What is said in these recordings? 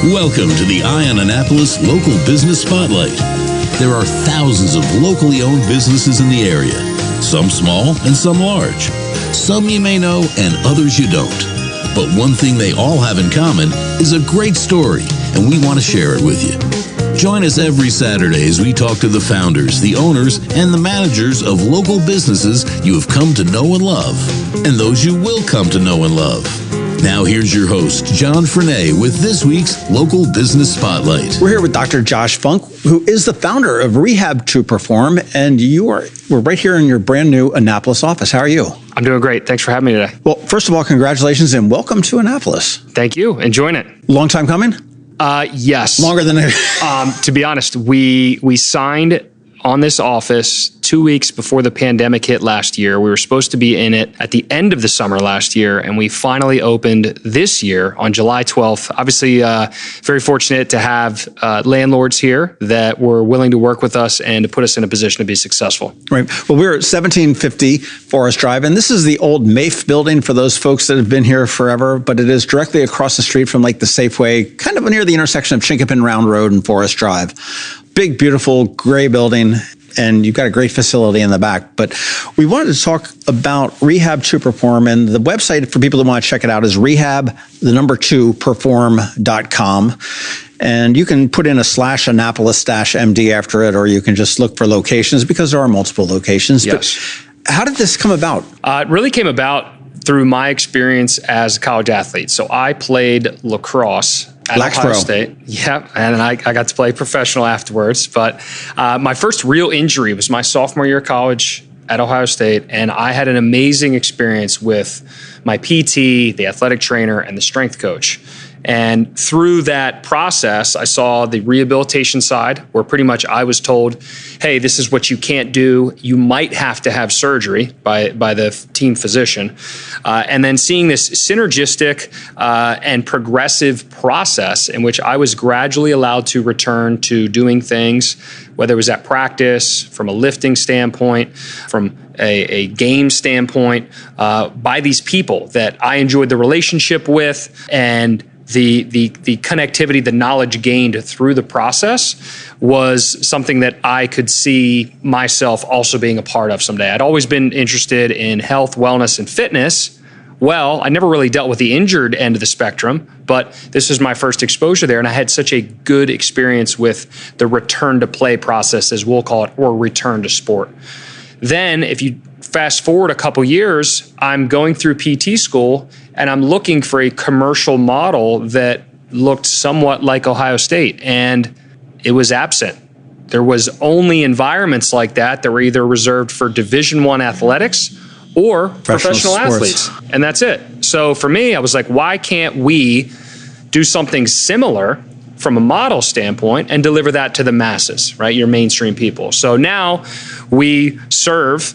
Welcome to the Eye on Annapolis Local Business Spotlight. There are thousands of locally owned businesses in the area, some small and some large. Some you may know and others you don't. But one thing they all have in common is a great story, and we want to share it with you. Join us every Saturday as we talk to the founders, the owners, and the managers of local businesses you have come to know and love, and those you will come to know and love. Now here's your host, John Frenay, with this week's Local Business Spotlight. We're here with Dr. Josh Funk, who is the founder of Rehab to Perform, and we're right here in your brand new Annapolis office. How are you? I'm doing great. Thanks for having me today. Well, first of all, congratulations and welcome to Annapolis. Thank you. Enjoying it. Long time coming? Yes. Longer than to be honest, we signed on this office 2 weeks before the pandemic hit last year. We were supposed to be in it at the end of the summer last year, and we finally opened this year on July 12th. Obviously, very fortunate to have landlords here that were willing to work with us and to put us in a position to be successful. Right. Well, we're at 1750 Forest Drive, and this is the old MAFE building for those folks that have been here forever, but it is directly across the street from like the Safeway, kind of near the intersection of Chinkapin Round Road and Forest Drive. Big, beautiful gray building, and you've got a great facility in the back. But we wanted to talk about Rehab to Perform, and the website for people that want to check it out is rehab2perform.com. And you can put in a /Annapolis-MD after it, or you can just look for locations because there are multiple locations. Yes. But how did this come about? It really came about through my experience as a college athlete. So I played lacrosse at Ohio State. Yeah, and I got to play professional afterwards. But my first real injury was my sophomore year of college at Ohio State, and I had an amazing experience with my PT, the athletic trainer, and the strength coach. And through that process, I saw the rehabilitation side where pretty much I was told, hey, this is what you can't do. You might have to have surgery by the team physician. And then seeing this synergistic and progressive process in which I was gradually allowed to return to doing things, whether it was at practice, from a lifting standpoint, from a game standpoint, by these people that I enjoyed the relationship with, and the connectivity, the knowledge gained through the process was something that I could see myself also being a part of someday. I'd always been interested in health, wellness, and fitness. Well, I never really dealt with the injured end of the spectrum, but this was my first exposure there, and I had such a good experience with the return to play process, as we'll call it, or return to sport. Then, if you fast forward a couple years, I'm going through PT school, and I'm looking for a commercial model that looked somewhat like Ohio State, and it was absent. There was only environments like that were either reserved for Division I athletics or professional athletes, and that's it. So for me, I was like, why can't we do something similar from a model standpoint and deliver that to the masses, right? Your mainstream people. So now we serve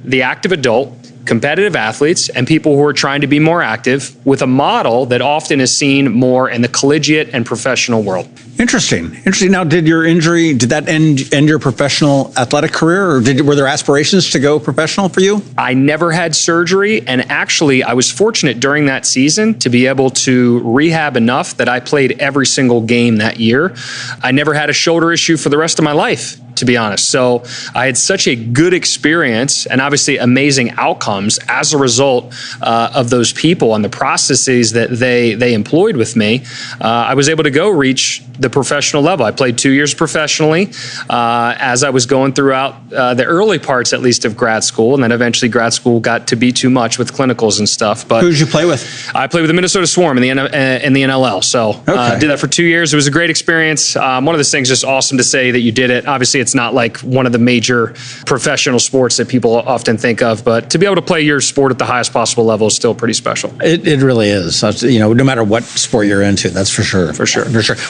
the active adult, competitive athletes, and people who are trying to be more active with a model that often is seen more in the collegiate and professional world. Interesting. Now, did that end your professional athletic career, or were there aspirations to go professional for you? I never had surgery, and actually I was fortunate during that season to be able to rehab enough that I played every single game that year. I never had a shoulder issue for the rest of my life, to be honest. So I had such a good experience and obviously amazing outcomes as a result of those people and the processes that they employed with me. I was able to go reach the professional level. I played 2 years professionally as I was going throughout the early parts, at least, of grad school, and then eventually grad school got to be too much with clinicals and stuff. But who did you play with? I played with the Minnesota Swarm in the NLL. So did that for 2 years. It was a great experience. One of those things, just awesome to say that you did it. Obviously, it's not like one of the major professional sports that people often think of, but to be able to play your sport at the highest possible level is still pretty special. It really is. No matter what sport you're into, that's for sure. For sure.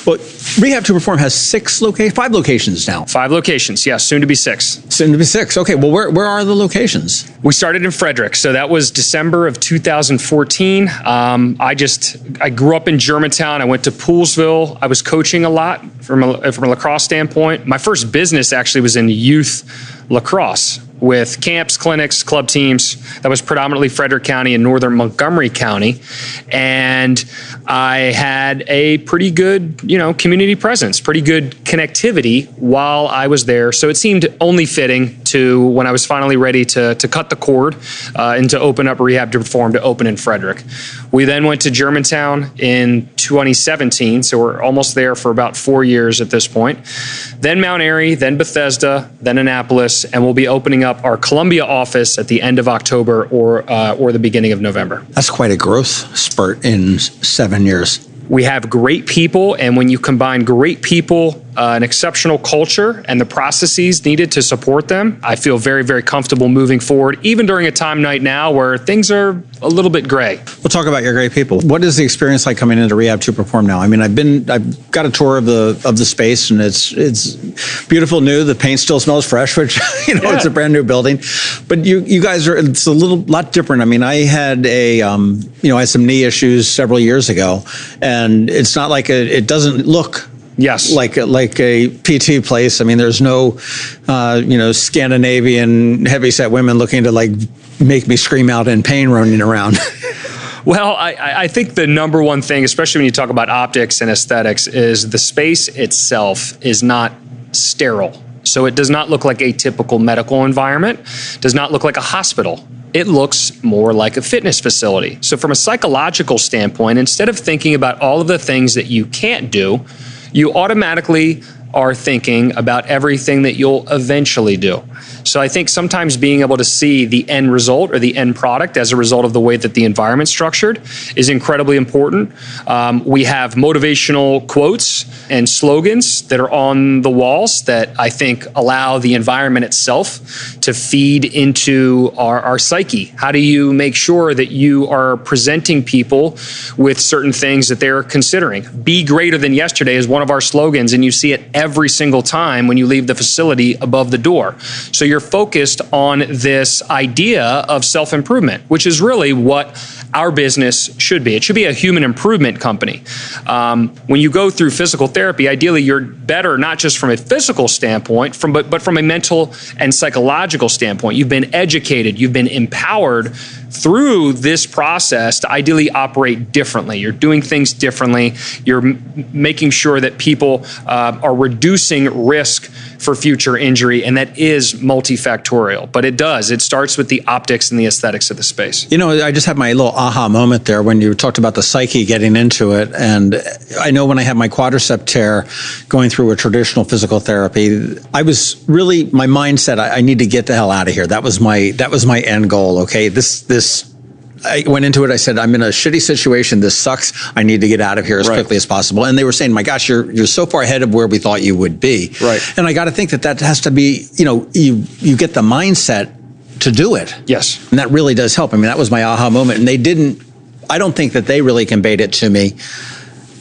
Well, Rehab to Perform has 5 locations now. 5 locations, yeah, soon to be 6. Soon to be 6. Okay, well, where are the locations? We started in Frederick, so that was December of 2014. I grew up in Germantown. I went to Poolsville. I was coaching a lot from a lacrosse standpoint. My first business actually was in youth lacrosse. with camps, clinics, club teams. That was predominantly Frederick County and northern Montgomery County. And I had a pretty good, community presence, pretty good connectivity while I was there. So it seemed only fitting to, when I was finally ready to cut the cord and to open up Rehab to Perform, to open in Frederick. We then went to Germantown in 2017, so we're almost there for about 4 years at this point. Then Mount Airy, then Bethesda, then Annapolis, and we'll be opening up our Columbia office at the end of October or the beginning of November. That's quite a growth spurt in 7 years. We have great people, and when you combine great people, an exceptional culture, and the processes needed to support them, I feel very, very comfortable moving forward, even during a time right now where things are a little bit gray. We'll talk about your great people. What is the experience like coming into Rehab to Perform now? I mean, I've got a tour of the space, and it's beautiful, new. The paint still smells fresh, which it's a brand new building. But you guys it's a lot different. I mean, I had I had some knee issues several years ago, and it's not like it doesn't look. Yes. Like a PT place. I mean, there's no, Scandinavian heavyset women looking to make me scream out in pain running around. Well, I think the number one thing, especially when you talk about optics and aesthetics, is the space itself is not sterile. So it does not look like a typical medical environment, does not look like a hospital. It looks more like a fitness facility. So from a psychological standpoint, instead of thinking about all of the things that you can't do, you automatically are thinking about everything that you'll eventually do. So I think sometimes being able to see the end result or the end product as a result of the way that the environment's structured is incredibly important. We have motivational quotes and slogans that are on the walls that I think allow the environment itself to feed into our psyche. How do you make sure that you are presenting people with certain things that they're considering? Be greater than yesterday is one of our slogans, and you see it every single time when you leave the facility above the door. So you're focused on this idea of self-improvement, which is really what our business should be. It should be a human improvement company. When you go through physical therapy, ideally you're better not just from a physical standpoint, but from a mental and psychological standpoint. You've been educated, you've been empowered through this process to ideally operate differently. You're doing things differently. You're making sure that people are reducing risk for future injury, and that is multifactorial. But it starts with the optics and the aesthetics of the space. I just had my little aha moment there when you talked about the psyche getting into it. And I know when I had my quadricep tear going through a traditional physical therapy, I was really, my mindset, I need to get the hell out of here. That was my end goal. Okay. I went into it. I said, I'm in a shitty situation. This sucks. I need to get out of here as quickly as possible. And they were saying, my gosh, you're so far ahead of where we thought you would be. Right. And I got to think that has to be, you get the mindset to do it. Yes. And that really does help. I mean, that was my aha moment. And I don't think that they really conveyed it to me.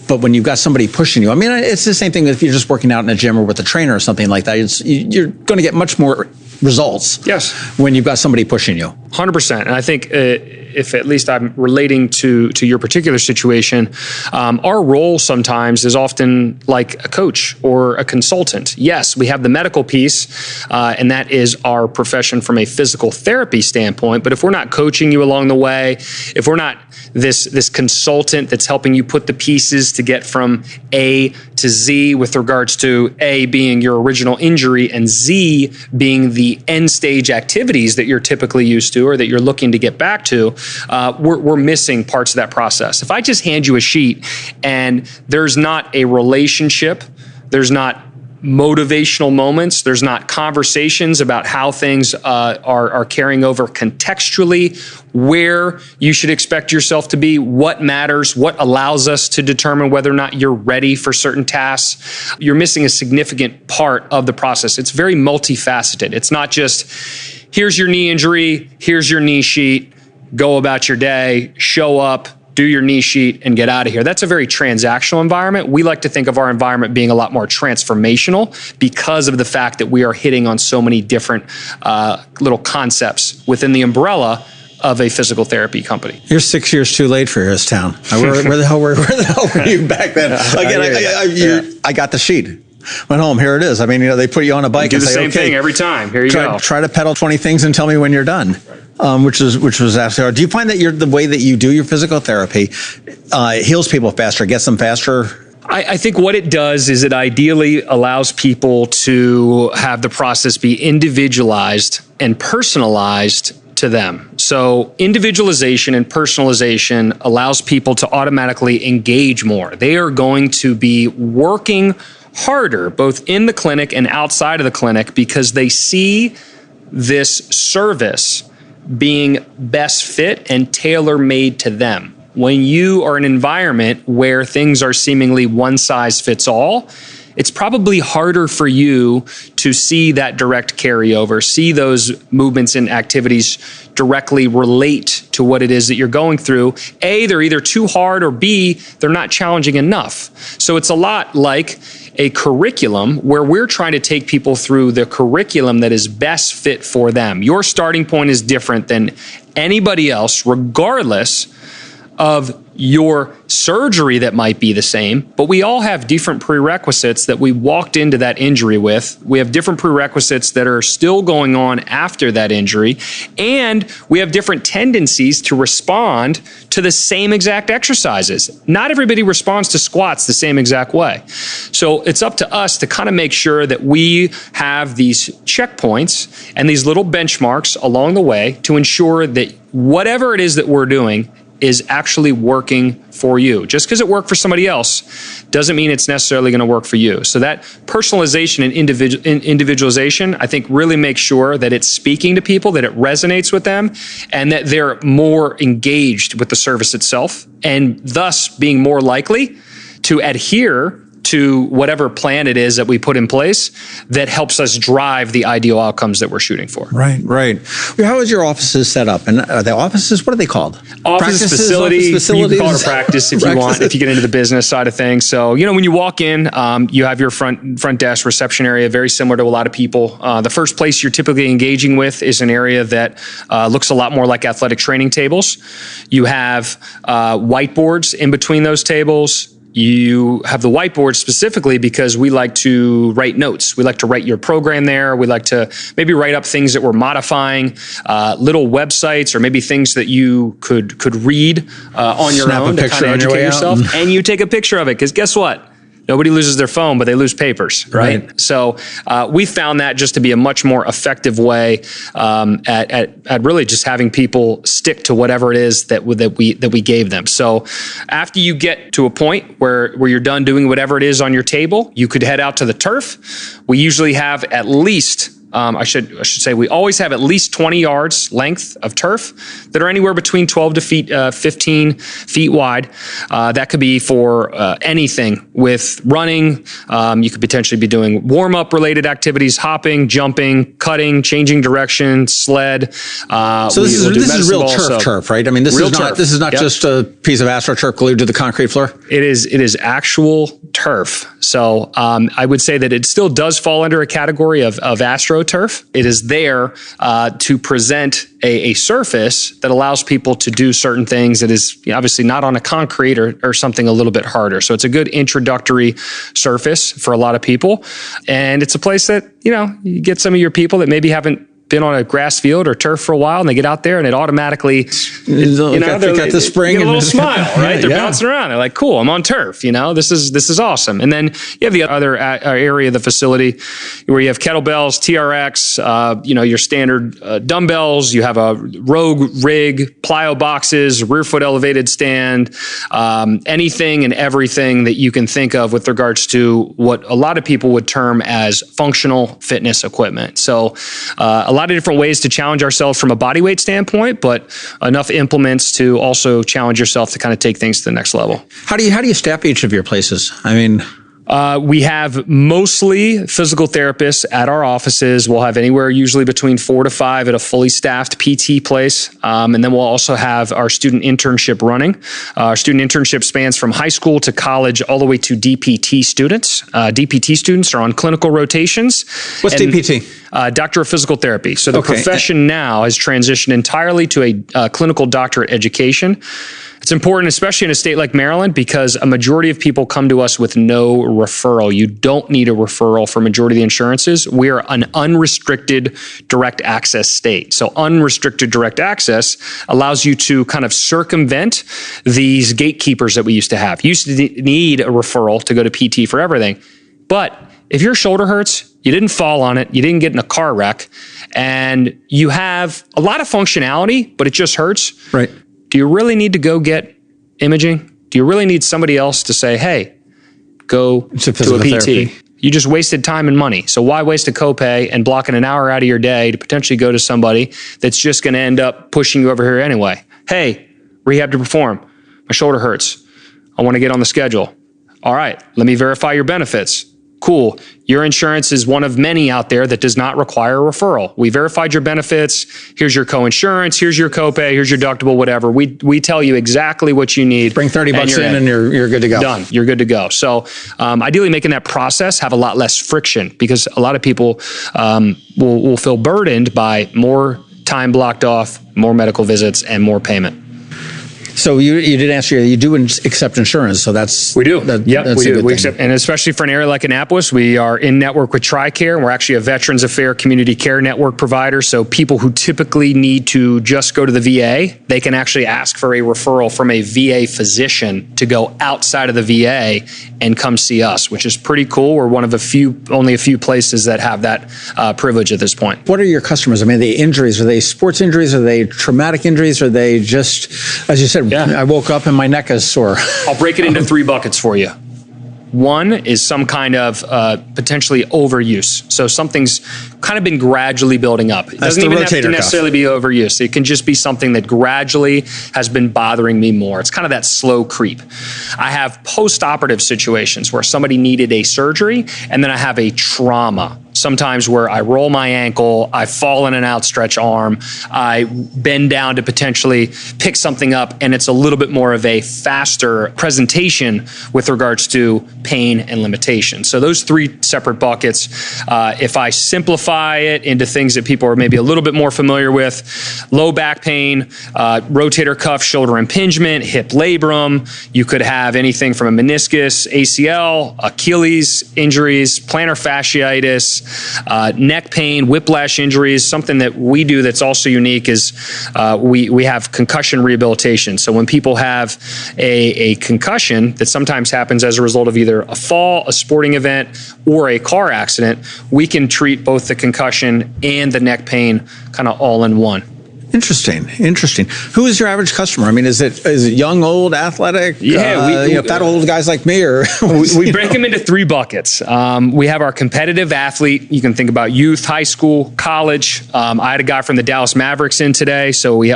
But when you've got somebody pushing you, I mean, it's the same thing if you're just working out in a gym or with a trainer or something like that. You're going to get much more results. Yes. When you've got somebody pushing you. 100%. And I think if at least I'm relating to your particular situation, our role sometimes is often like a coach or a consultant. Yes, we have the medical piece, and that is our profession from a physical therapy standpoint. But if we're not coaching you along the way, if we're not this consultant that's helping you put the pieces to get from A to Z with regards to A being your original injury and Z being the end stage activities that you're typically used to or that you're looking to get back to, we're missing parts of that process. If I just hand you a sheet and there's not a relationship, there's not motivational moments, there's not conversations about how things are carrying over contextually, where you should expect yourself to be, what matters, what allows us to determine whether or not you're ready for certain tasks, you're missing a significant part of the process. It's very multifaceted. It's not just, here's your knee injury, here's your knee sheet, go about your day, show up, do your knee sheet, and get out of here. That's a very transactional environment. We like to think of our environment being a lot more transformational because of the fact that we are hitting on so many different little concepts within the umbrella of a physical therapy company. You're 6 years too late for this town. Where the hell were you back then? Again, I got the sheet. Went home. Here it is. I mean, they put you on a bike do and the say, same okay, thing every time. Here you go. Try to pedal 20 things and tell me when you're done. Which was absolutely hard. Do you find that the way that you do your physical therapy heals people faster, gets them faster? I think what it does is it ideally allows people to have the process be individualized and personalized to them. So individualization and personalization allows people to automatically engage more. They are going to be working harder, both in the clinic and outside of the clinic, because they see this service being best fit and tailor-made to them. When you are in an environment where things are seemingly one size fits all, it's probably harder for you to see that direct carryover, see those movements and activities directly relate to what it is that you're going through. A, they're either too hard, or B, they're not challenging enough. So it's a lot like a curriculum where we're trying to take people through the curriculum that is best fit for them. Your starting point is different than anybody else, regardless of your surgery that might be the same, but we all have different prerequisites that we walked into that injury with. We have different prerequisites that are still going on after that injury, and we have different tendencies to respond to the same exact exercises. Not everybody responds to squats the same exact way. So it's up to us to kind of make sure that we have these checkpoints and these little benchmarks along the way to ensure that whatever it is that we're doing is actually working for you. Just because it worked for somebody else doesn't mean it's necessarily going to work for you. So that personalization and individualization, I think, really makes sure that it's speaking to people, that it resonates with them, and that they're more engaged with the service itself, and thus being more likely to adhere to whatever plan it is that we put in place that helps us drive the ideal outcomes that we're shooting for. Right. How is your offices set up? And are the offices, what are they called? Office facility. You can call it a practice if you want, if you get into the business side of things. So, when you walk in, you have your front desk reception area, very similar to a lot of people. The first place you're typically engaging with is an area that looks a lot more like athletic training tables. You have whiteboards in between those tables. You have the whiteboard specifically because we like to write notes. We like to write your program there. We like to maybe write up things that we're modifying, little websites, or maybe things that you could read on your own to kind of educate yourself. And you take a picture of it, because guess what? Nobody loses their phone, but they lose papers, right? So we found that just to be a much more effective way at really just having people stick to whatever it is that we gave them. So after you get to a point where you're done doing whatever it is on your table, you could head out to the turf. We usually have at least I should say we always have at least 20 yards length of turf that are anywhere between 12 to 15 feet wide. That could be for anything with running. You could potentially be doing warm-up related activities, hopping, jumping, cutting, changing direction, sled. So this is real turf, right? I mean, this is not just a piece of AstroTurf glued to the concrete floor. It is actual turf. So I would say that it still does fall under a category of AstroTurf. It is there to present a surface that allows people to do certain things that is obviously not on a concrete or something a little bit harder. So it's a good introductory surface for a lot of people. And it's a place that, you get some of your people that maybe haven't been on a grass field or turf for a while, and they get out there and it automatically, they got the spring, get a little smile, right? They're bouncing around. They're like, cool, I'm on turf. This is awesome. And then you have the other area of the facility where you have kettlebells, TRX, your standard dumbbells. You have a Rogue rig, plyo boxes, rear foot elevated stand, anything and everything that you can think of with regards to what a lot of people would term as functional fitness equipment. So a lot of different ways to challenge ourselves from a body weight standpoint, but enough implements to also challenge yourself to kind of take things to the next level. How do you staff each of your places? I mean, we have mostly physical therapists at our offices. We'll have anywhere usually between 4 to 5 at a fully staffed PT place. And then we'll also have our student internship running. Our student internship spans from high school to college all the way to DPT students. DPT students are on clinical rotations. What's DPT? Doctor of Physical Therapy. So the profession now has transitioned entirely to a clinical doctorate education. It's important, especially in a state like Maryland, because a majority of people come to us with no referral. You don't need a referral for majority of the insurances. We are an unrestricted direct access state. So unrestricted direct access allows you to kind of circumvent these gatekeepers that we used to have. You used to need a referral to go to PT for everything. But if your shoulder hurts, you didn't fall on it, you didn't get in a car wreck, and you have a lot of functionality, but it just hurts. Right. Do you really need to go get imaging? Do you really need somebody else to say, hey, go to a PT? Therapy. You just wasted time and money. So why waste a copay and blocking an hour out of your day to potentially go to somebody that's just going to end up pushing you over here anyway? Hey, rehab to perform. My shoulder hurts. I want to get on the schedule. All right, let me verify your benefits. Cool. Your insurance is one of many out there that does not require a referral. We verified your benefits. Here's your co-insurance. Here's your copay. Here's your deductible, whatever. We tell you exactly what you need. Bring 30 bucks in and you're good to go. Done. You're good to go. So ideally making that process have a lot less friction, because a lot of people will feel burdened by more time blocked off, more medical visits, and more payment. So you did answer, you do accept insurance, so that's... We do. Yep, we do. We accept, and especially for an area like Annapolis, we are in network with TRICARE, and we're actually a Veterans Affairs Community Care Network provider, so people who typically need to just go to the VA, they can actually ask for a referral from a VA physician to go outside of the VA and come see us, which is pretty cool. We're one of only a few places that have that privilege at this point. What are your customers? I mean, are they injuries? Are they sports injuries? Are they traumatic injuries? Are they just, as you said, I woke up and my neck is sore? I'll break it into 3 buckets for you. One is some kind of potentially overuse. So something's kind of been gradually building up. It doesn't even have to necessarily be overuse. It can just be something that gradually has been bothering me more. It's kind of that slow creep. I have post-operative situations where somebody needed a surgery, and then I have a trauma. Sometimes where I roll my ankle, I fall in an outstretched arm, I bend down to potentially pick something up, and it's a little bit more of a faster presentation with regards to pain and limitation. So those 3 separate buckets, if I simplify it into things that people are maybe a little bit more familiar with, low back pain, rotator cuff, shoulder impingement, hip labrum. You could have anything from a meniscus, ACL, Achilles injuries, plantar fasciitis, neck pain, whiplash injuries. Something that we do that's also unique is we have concussion rehabilitation. So when people have a concussion that sometimes happens as a result of either a fall, a sporting event, or a car accident, we can treat both the concussion and the neck pain kind of all in one. Interesting. Who is your average customer? I mean, is it young, old, athletic? Yeah, fat old guys like me, or we break them into 3 buckets. We have our competitive athlete. You can think about youth, high school, college. I had a guy from the Dallas Mavericks in today, so we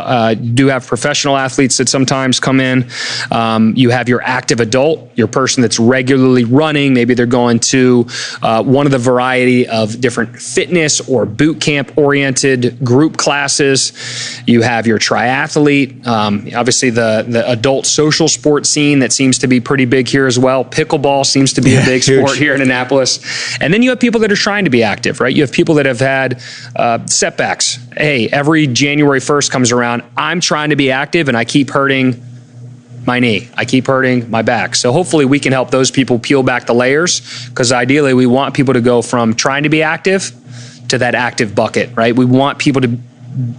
do have professional athletes that sometimes come in. You have your active adult, your person that's regularly running. Maybe they're going to one of the variety of different fitness or boot camp oriented group classes. You have your triathlete, obviously the adult social sports scene that seems to be pretty big here as well. Pickleball seems to be a big sport here in Annapolis. And then you have people that are trying to be active, right? You have people that have had setbacks. Hey, every January 1st comes around, I'm trying to be active and I keep hurting my knee. I keep hurting my back. So hopefully we can help those people peel back the layers, because ideally we want people to go from trying to be active to that active bucket, right? We want people to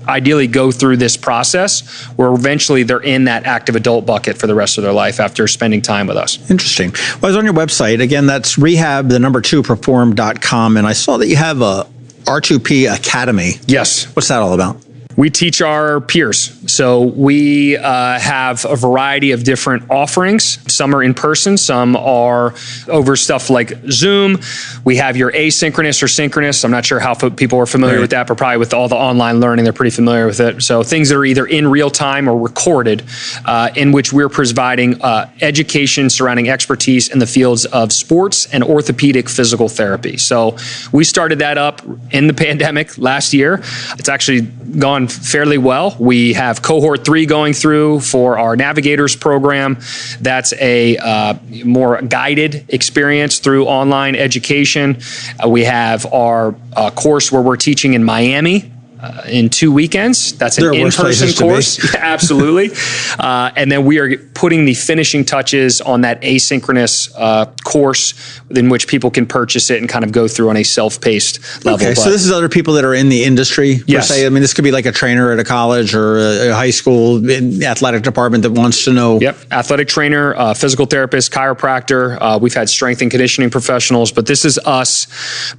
ideally go through this process where eventually they're in that active adult bucket for the rest of their life after spending time with us. Interesting. Well, I was on your website. Again, that's Rehab, the number 2 perform.com. And I saw that you have a R2P Academy. Yes. What's that all about? We teach our peers. So we have a variety of different offerings. Some are in person, some are over stuff like Zoom. We have your asynchronous or synchronous. I'm not sure how people are familiar with that, but probably with all the online learning, they're pretty familiar with it. So things that are either in real time or recorded, in which we're providing education surrounding expertise in the fields of sports and orthopedic physical therapy. So we started that up in the pandemic last year. It's actually gone fairly well. We have cohort 3 going through for our navigators program. That's a more guided experience through online education. We have our course where we're teaching in Miami in 2 weekends. That's an in-person course. Absolutely. And then we are putting the finishing touches on that asynchronous course in which people can purchase it and kind of go through on a self-paced level. Okay, so this is other people that are in the industry, per se. I mean, this could be like a trainer at a college or a high school athletic department that wants to know. Yep, athletic trainer, physical therapist, chiropractor. We've had strength and conditioning professionals, but this is us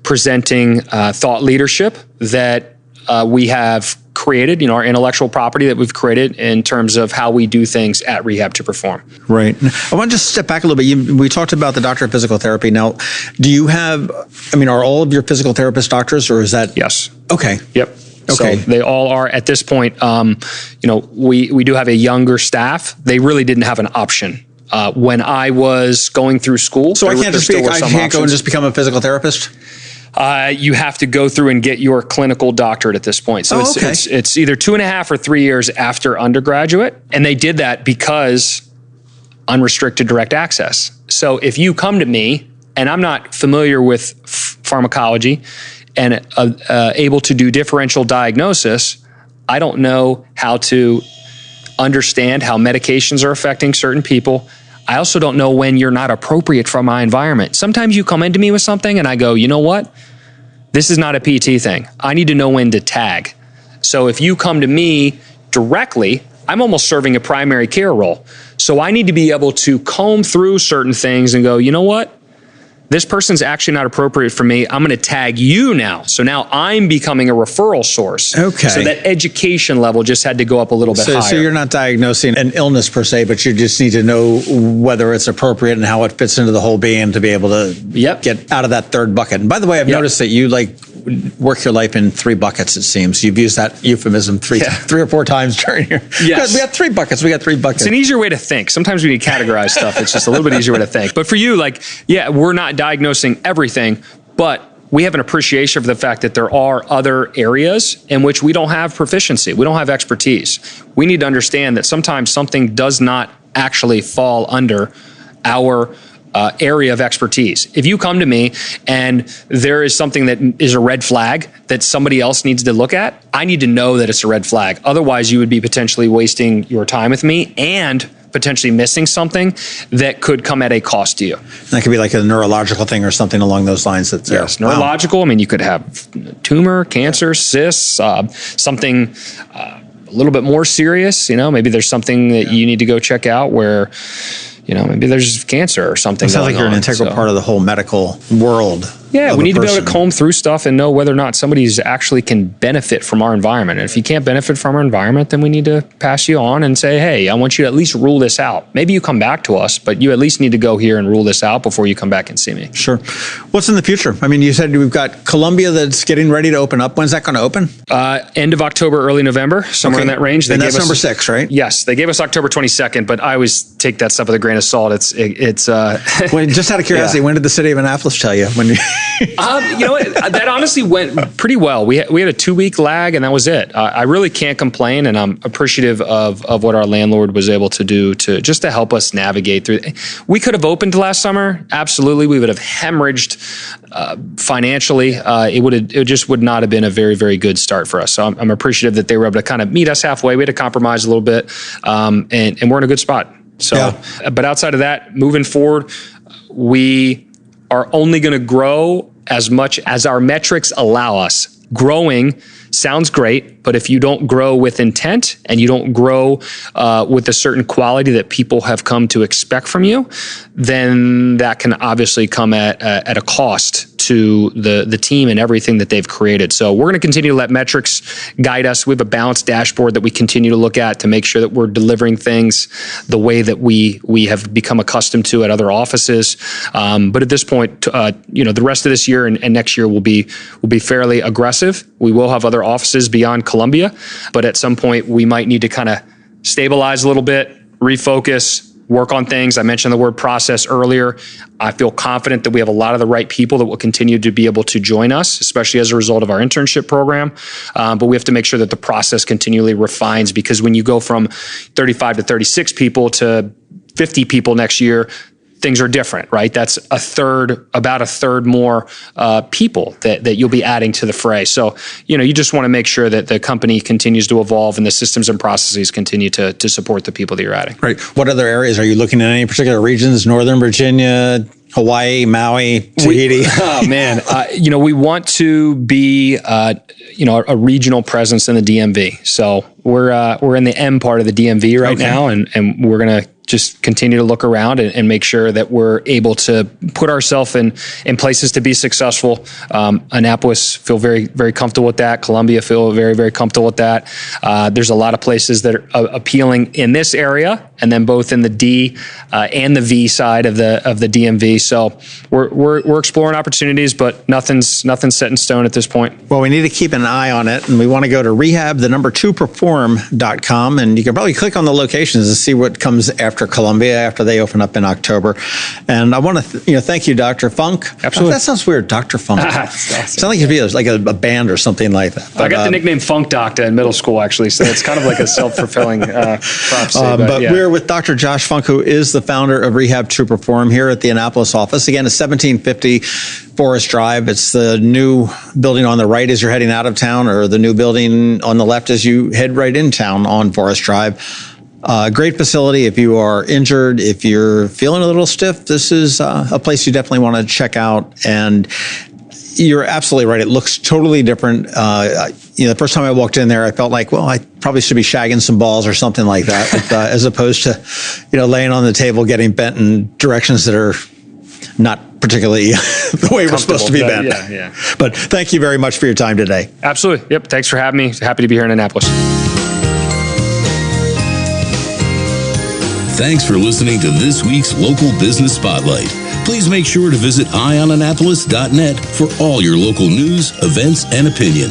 presenting thought leadership that we have created, our intellectual property that we've created in terms of how we do things at Rehab to Perform. Right. I want to just step back a little bit. We talked about the doctor of physical therapy. Now, do you have, are all of your physical therapist doctors, or is that? Yes. Okay. Yep. Okay. So they all are at this point. We do have a younger staff. They really didn't have an option. When I was going through school. So I can't go and just become a physical therapist? You have to go through and get your clinical doctorate at this point. So it's either 2.5 or 3 years after undergraduate. And they did that because unrestricted direct access. So if you come to me and I'm not familiar with pharmacology and able to do differential diagnosis, I don't know how to understand how medications are affecting certain people. I also don't know when you're not appropriate for my environment. Sometimes you come into me with something and I go, you know what? This is not a PT thing. I need to know when to tag. So if you come to me directly, I'm almost serving a primary care role. So I need to be able to comb through certain things and go, you know what? This person's actually not appropriate for me. I'm going to tag you now. So now I'm becoming a referral source. Okay. So that education level just had to go up a little bit higher. So you're not diagnosing an illness per se, but you just need to know whether it's appropriate and how it fits into the whole being to be able to get out of that third bucket. And by the way, I've noticed that you work your life in 3 buckets, it seems. You've used that euphemism 3 or 4 times during your... Yes. We got 3 buckets. It's an easier way to think. Sometimes when you categorize stuff, it's just a little bit easier way to think. But for you, we're not diagnosing everything, but we have an appreciation for the fact that there are other areas in which we don't have proficiency. We don't have expertise. We need to understand that sometimes something does not actually fall under our area of expertise. If you come to me and there is something that is a red flag that somebody else needs to look at, I need to know that it's a red flag. Otherwise, you would be potentially wasting your time with me and potentially missing something that could come at a cost to you. That could be like a neurological thing or something along those lines. Yes, neurological. Wow. You could have tumor, cancer, cysts, something a little bit more serious. Maybe there's something that you need to go check out where maybe there's cancer or something. It sounds like you're an integral part of the whole medical world. Yeah, we need to be able to comb through stuff and know whether or not somebody's actually can benefit from our environment. And if you can't benefit from our environment, then we need to pass you on and say, hey, I want you to at least rule this out. Maybe you come back to us, but you at least need to go here and rule this out before you come back and see me. Sure. What's in the future? You said we've got Columbia that's getting ready to open up. When's that going to open? End of October, early November, somewhere in that range. And that's number 6, right? Yes. They gave us October 22nd, but I always take that stuff with a grain of salt. It's just out of curiosity, when did the city of Annapolis tell you? That honestly went pretty well. We had a 2-week lag, and that was it. I really can't complain, and I'm appreciative of what our landlord was able to do to help us navigate through. We could have opened last summer, absolutely. We would have hemorrhaged financially. It just would not have been a very, very good start for us. So I'm appreciative that they were able to kind of meet us halfway. We had to compromise a little bit, and we're in a good spot. So, but outside of that, moving forward, we are only going to grow as much as our metrics allow us. Growing sounds great, but if you don't grow with intent and you don't grow with a certain quality that people have come to expect from you, then that can obviously come at a cost to the team and everything that they've created. So we're going to continue to let metrics guide us. We have a balanced dashboard that we continue to look at to make sure that we're delivering things the way that we have become accustomed to at other offices. But at this point, the rest of this year and next year will be fairly aggressive. We will have other offices beyond Columbia, but at some point we might need to kind of stabilize a little bit, refocus, work on things. I mentioned the word process earlier. I feel confident that we have a lot of the right people that will continue to be able to join us, especially as a result of our internship program. But we have to make sure that the process continually refines, because when you go from 35 to 36 people to 50 people next year, things are different, right? That's about a third more people that you'll be adding to the fray. So, you just want to make sure that the company continues to evolve and the systems and processes continue to support the people that you're adding. Right. What other areas are you looking at? Any particular regions? Northern Virginia, Hawaii, Maui, Tahiti? We want to be, a regional presence in the DMV. So we're in the M part of the DMV right now, and we're going to just continue to look around and make sure that we're able to put ourselves in places to be successful. Annapolis, feel very, very comfortable with that. Columbia, feel very, very comfortable with that. There's a lot of places that are appealing in this area, and then both in the D and the V side of the DMV. So we're exploring opportunities, but nothing's set in stone at this point. Well, we need to keep an eye on it, and we want to go to rehab2perform.com, and you can probably click on the locations and see what comes after Columbia, after they open up in October. And I want to thank you, Dr. Funk. Absolutely. That sounds weird, Dr. Funk. Sounds like it'd be like a band or something like that. But, I got the nickname Funk Doctor in middle school, actually, so it's kind of like a self-fulfilling prophecy. We're with Dr. Josh Funk, who is the founder of Rehab to Perform here at the Annapolis office. Again, it's 1750 Forest Drive. It's the new building on the right as you're heading out of town, or the new building on the left as you head right in town on Forest Drive. Great facility. If you are injured, if you're feeling a little stiff, this is a place you definitely want to check out. And you're absolutely right. It looks totally different. The first time I walked in there, I felt like, well, I probably should be shagging some balls or something like that, as opposed to, laying on the table getting bent in directions that are not particularly the way we're supposed to be bent. Yeah. But thank you very much for your time today. Absolutely. Yep. Thanks for having me. Happy to be here in Annapolis. Thanks for listening to this week's Local Business Spotlight. Please make sure to visit eyeonannapolis.net for all your local news, events, and opinion.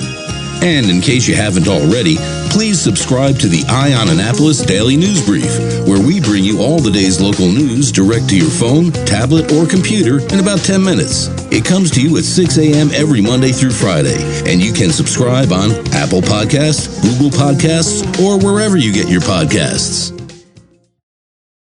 And in case you haven't already, please subscribe to the Eye on Annapolis Daily News Brief, where we bring you all the day's local news direct to your phone, tablet, or computer in about 10 minutes. It comes to you at 6 a.m. every Monday through Friday, and you can subscribe on Apple Podcasts, Google Podcasts, or wherever you get your podcasts.